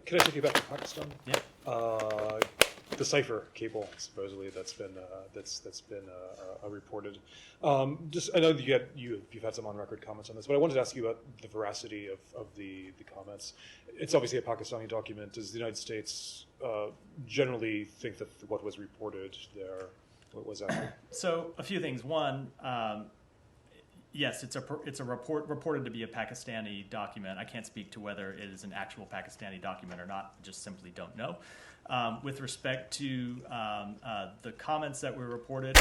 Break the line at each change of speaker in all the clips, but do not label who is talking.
Can I take you back to Pakistan?
Yeah.
The cipher cable, supposedly, that's been reported. Just I know that you've had some on-record comments on this, but I wanted to ask you about the veracity of the comments. It's obviously a Pakistani document. Does the United States generally think that what was reported there was accurate?
So a few things. One, yes, it's a report reported to be a Pakistani document. I can't speak to whether it is an actual Pakistani document or not. Just simply don't know. With respect to the comments that were reported,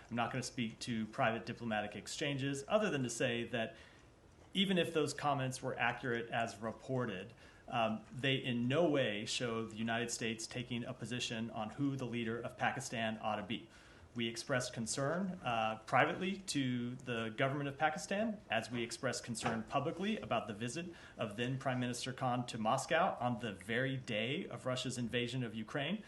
I'm not going to speak to private diplomatic exchanges, other than to say that even if those comments were accurate as reported, they in no way show the United States taking a position on who the leader of Pakistan ought to be. We expressed concern privately to the government of Pakistan, as we expressed concern publicly about the visit of then Prime Minister Khan to Moscow on the very day of Russia's invasion of Ukraine.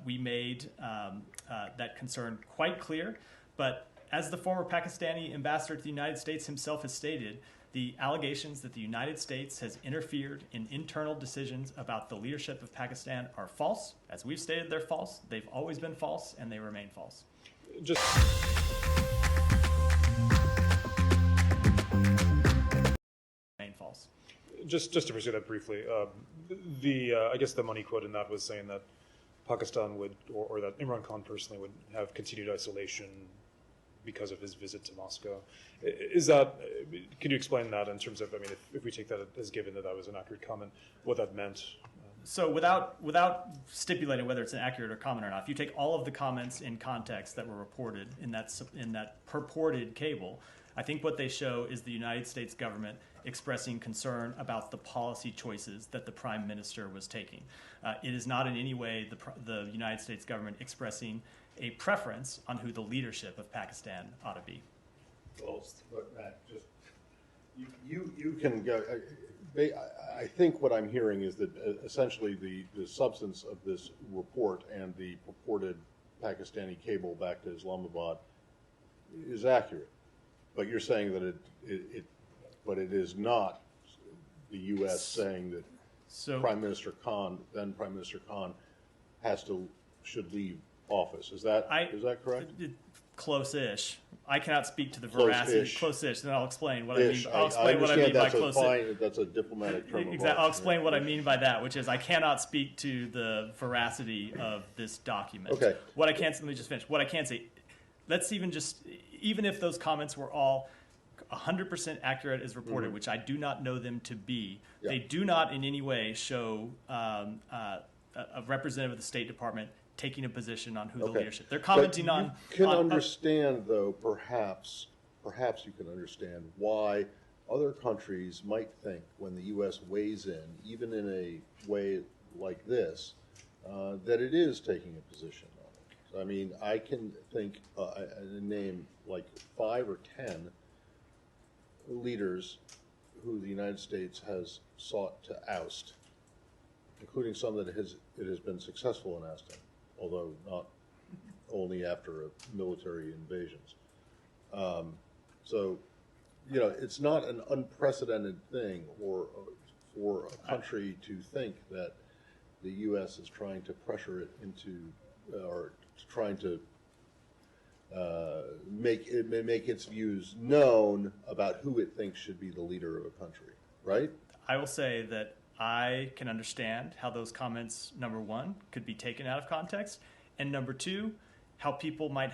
We made that concern quite clear, but as the former Pakistani ambassador to the United States himself has stated, the allegations that the United States has interfered in internal decisions about the leadership of Pakistan are false. As we've stated, they're false. They've always been false, and they remain false. Remain false.
Just to pursue that briefly, I guess the money quote in that was saying that Pakistan would, or that Imran Khan personally would have continued isolation because of his visit to Moscow. Is that, can you explain that in terms of, I mean, if we take that as given that was an accurate comment, what that meant?
So without stipulating whether it's an accurate or comment or not, if you take all of the comments in context that were reported in that purported cable, I think what they show is the United States government expressing concern about the policy choices that the Prime Minister was taking. It is not in any way the United States government expressing a preference on who the leadership of Pakistan ought to be.
Well, look, Matt, just you can go. I think what I'm hearing is that essentially the substance of this report and the purported Pakistani cable back to Islamabad is accurate, but you're saying that but it is not the U.S. saying that then Prime Minister Khan should leave office. Is that correct?
Close-ish. I cannot speak to the veracity. Close-ish. Then I'll explain what I mean.
I'll explain what I mean
by close-ish.
That's a diplomatic term.
Exactly. I'll explain what I mean by that, which is I cannot speak to the veracity of this document.
Okay.
What I can let me just finish. What I can say, even if those comments were all 100% accurate as reported, which I do not know them to be, they do not in any way show a representative of the State Department taking a position on who the leadership. They're commenting on.
You can understand, though, perhaps you can understand why other countries might think when the U.S. weighs in, even in a way like this, that it is taking a position on it. So, I mean, I can think name like 5 or 10 leaders who the United States has sought to oust, including some that it has been successful in ousting, although not only after military invasions. So, you know, it's not an unprecedented thing for a country to think that the U.S. is trying to pressure it into, or trying to make its views known about who it thinks should be the leader of a country, right?
I will say that I can understand how those comments, number one, could be taken out of context, and number two, how people might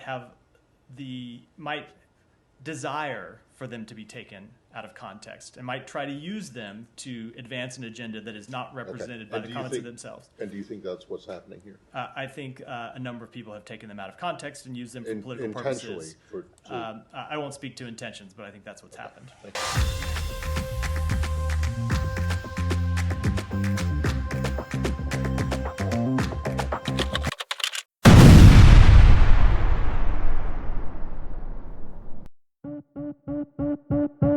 desire for them to be taken out of context and might try to use them to advance an agenda that is not represented by the comments of themselves.
And do you think that's what's happening here?
I think a number of people have taken them out of context and used them for political purposes. I won't speak to intentions, but I think that's what's happened.
Thank you.